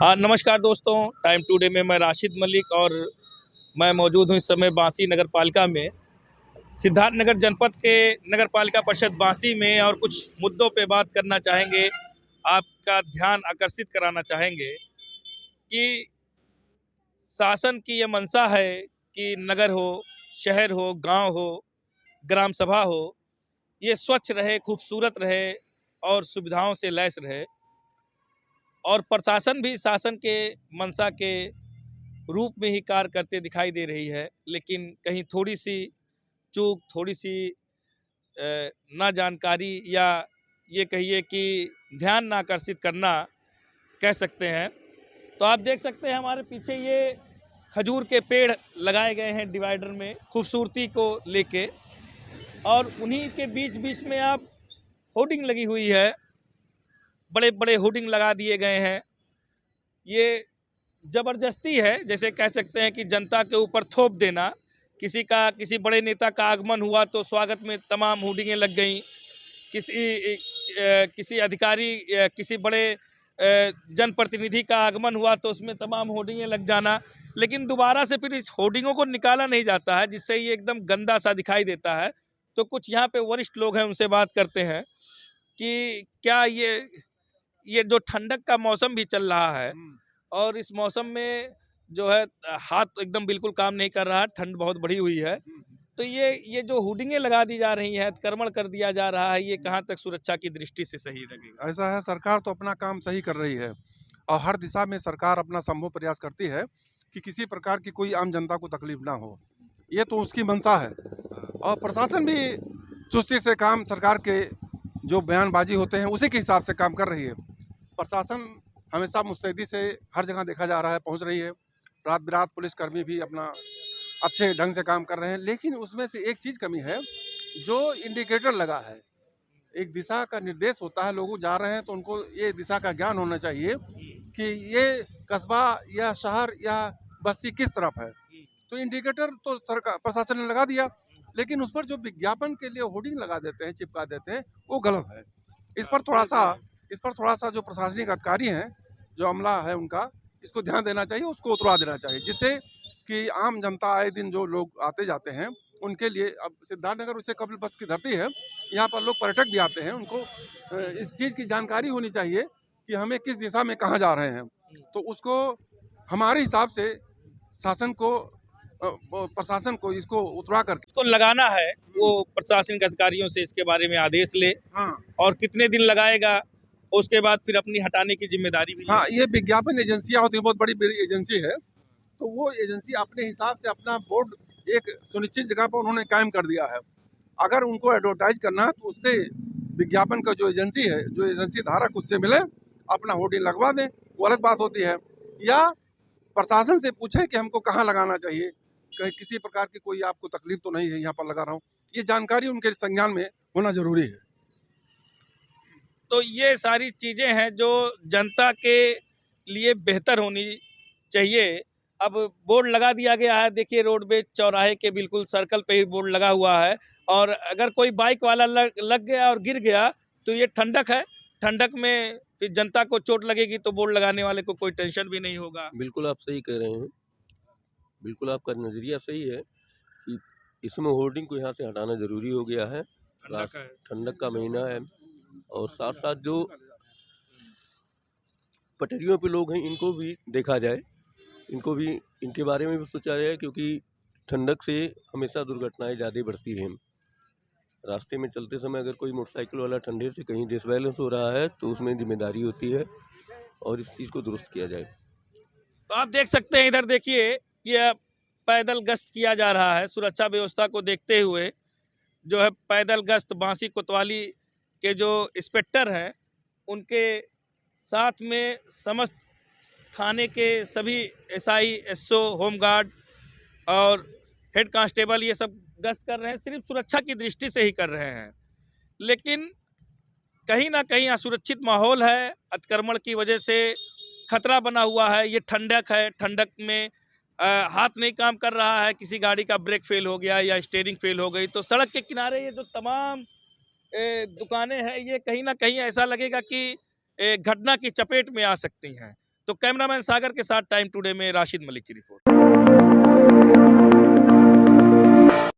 नमस्कार दोस्तों, time today में मैं राशिद मलिक और मैं मौजूद हूँ इस समय बांसी नगर पालिका में। सिद्धार्थनगर जनपद के नगर पालिका परिषद बांसी में और कुछ मुद्दों पे बात करना चाहेंगे, आपका ध्यान आकर्षित कराना चाहेंगे कि शासन की ये मंशा है कि नगर हो, शहर हो, गांव हो, ग्राम सभा हो, ये स्वच्छ रहे, खूबसूरत रहे और सुविधाओं से लैस रहे। और प्रशासन भी शासन के मंशा के रूप में ही कार्य करते दिखाई दे रही है, लेकिन कहीं थोड़ी सी चूक, थोड़ी सी ना जानकारी या ये कहिए कि ध्यान ना आकर्षित करना कह सकते हैं। तो आप देख सकते हैं हमारे पीछे ये खजूर के पेड़ लगाए गए हैं डिवाइडर में खूबसूरती को लेके, और उन्हीं के बीच बीच में आप होर्डिंग लगी हुई है, बड़े बड़े होर्डिंग लगा दिए गए हैं। ये ज़बरदस्ती है, जैसे कह सकते हैं कि जनता के ऊपर थोप देना। किसी बड़े नेता का आगमन हुआ तो स्वागत में तमाम होर्डिंगें लग गईं। किसी अधिकारी किसी बड़े जनप्रतिनिधि का आगमन हुआ तो उसमें तमाम होर्डिंगें लग जाना, लेकिन दोबारा से फिर इस होर्डिंगों को निकाला नहीं जाता है, जिससे ये एकदम गंदा सा दिखाई देता है। तो कुछ यहाँ पे वरिष्ठ लोग हैं, उनसे बात करते हैं कि क्या ये जो ठंडक का मौसम भी चल रहा है और इस मौसम में जो है हाथ एकदम बिल्कुल काम नहीं कर रहा है, ठंड बहुत बढ़ी हुई है, तो ये जो होर्डिंगें लगा दी जा रही हैं, अतिक्रमण कर दिया जा रहा है, ये कहाँ तक सुरक्षा की दृष्टि से सही लगेगा? ऐसा है, सरकार तो अपना काम सही कर रही है और हर दिशा में सरकार अपना संभव प्रयास करती है कि किसी प्रकार की कोई आम जनता को तकलीफ ना हो। ये तो उसकी मंशा है और प्रशासन भी चुस्ती से काम, सरकार के जो बयानबाजी होते हैं उसी के हिसाब से काम कर रही है। प्रशासन हमेशा मुस्तैदी से हर जगह देखा जा रहा है, पहुंच रही है। रात बिरात पुलिसकर्मी भी अपना अच्छे ढंग से काम कर रहे हैं, लेकिन उसमें से एक चीज़ कमी है, जो इंडिकेटर लगा है, एक दिशा का निर्देश होता है, लोग जा रहे हैं तो उनको ये दिशा का ज्ञान होना चाहिए कि ये कस्बा या शहर या बस्ती किस तरफ है। तो इंडिकेटर तो सरकार प्रशासन ने लगा दिया, लेकिन उस पर जो विज्ञापन के लिए होर्डिंग लगा देते हैं, चिपका देते हैं, वो गलत है। इस पर थोड़ा सा जो प्रशासनिक अधिकारी हैं, जो अमला है उनका, इसको ध्यान देना चाहिए, उसको उतरवा देना चाहिए, जिससे कि आम जनता आए दिन जो लोग आते जाते हैं उनके लिए, अब सिद्धार्थनगर उसे कपिल वस्तु की धरती है, यहाँ पर लोग पर्यटक भी आते हैं, उनको इस चीज़ की जानकारी होनी चाहिए कि हमें किस दिशा में कहाँ जा रहे हैं। तो उसको हमारे हिसाब से शासन को प्रशासन को इसको उतरा कर इसको लगाना है, वो प्रशासनिक अधिकारियों से इसके बारे में आदेश ले, हाँ और कितने दिन लगाएगा उसके बाद फिर अपनी हटाने की जिम्मेदारी भी ले। हाँ, ये विज्ञापन एजेंसियाँ होती है, बहुत बड़ी बड़ी एजेंसी है, तो वो एजेंसी अपने हिसाब से अपना बोर्ड एक सुनिश्चित जगह पर उन्होंने कायम कर दिया है। अगर उनको एडवर्टाइज करना है तो उससे विज्ञापन का जो एजेंसी है, जो एजेंसी धारक, उससे मिले, अपना होर्डिंग लगवा दें, वो अलग बात होती है। या प्रशासन से पूछे कि हमको कहाँ लगाना चाहिए, कहीं किसी प्रकार की कोई आपको तकलीफ तो नहीं है यहाँ पर लगा रहा हूँ, ये जानकारी उनके संज्ञान में होना जरूरी है। तो ये सारी चीज़ें हैं जो जनता के लिए बेहतर होनी चाहिए। अब बोर्ड लगा दिया गया है, देखिए रोडवेज चौराहे के बिल्कुल सर्कल पे ही बोर्ड लगा हुआ है, और अगर कोई बाइक वाला लग गया और गिर गया तो ये ठंडक है, ठंडक में फिर जनता को चोट लगेगी तो बोर्ड लगाने वाले को कोई टेंशन भी नहीं होगा। बिल्कुल आप सही कह रहे हैं। बिल्कुल आपका नज़रिया सही है कि इसमें होर्डिंग को यहाँ से हटाना ज़रूरी हो गया है। ठंडक का महीना है और साथ साथ जो पटरियों पे लोग हैं इनको भी देखा जाए, इनको भी इनके बारे में भी सोचा जाए, क्योंकि ठंडक से हमेशा दुर्घटनाएं ज़्यादा बढ़ती हैं। रास्ते में चलते समय अगर कोई मोटरसाइकिल वाला ठंडे से कहीं डिसबैलेंस हो रहा है तो उसमें जिम्मेदारी होती है और इस चीज़ को दुरुस्त किया जाए। तो आप देख सकते हैं, इधर देखिए, ये पैदल गश्त किया जा रहा है सुरक्षा व्यवस्था को देखते हुए। जो है पैदल गश्त बांसी कोतवाली के जो इंस्पेक्टर हैं, उनके साथ में समस्त थाने के सभी एसआई, एसओ, होमगार्ड और हेड कांस्टेबल ये सब गश्त कर रहे हैं, सिर्फ सुरक्षा की दृष्टि से ही कर रहे हैं। लेकिन कहीं ना कहीं असुरक्षित माहौल है, अतिक्रमण की वजह से खतरा बना हुआ है। ये ठंडक है, ठंडक में हाथ नहीं काम कर रहा है, किसी गाड़ी का ब्रेक फेल हो गया या स्टीयरिंग फेल हो गई तो सड़क के किनारे ये जो तमाम दुकानें हैं, ये कहीं ना कहीं ऐसा लगेगा कि घटना की चपेट में आ सकती हैं। तो कैमरामैन सागर के साथ टाइम टुडे में राशिद मलिक की रिपोर्ट।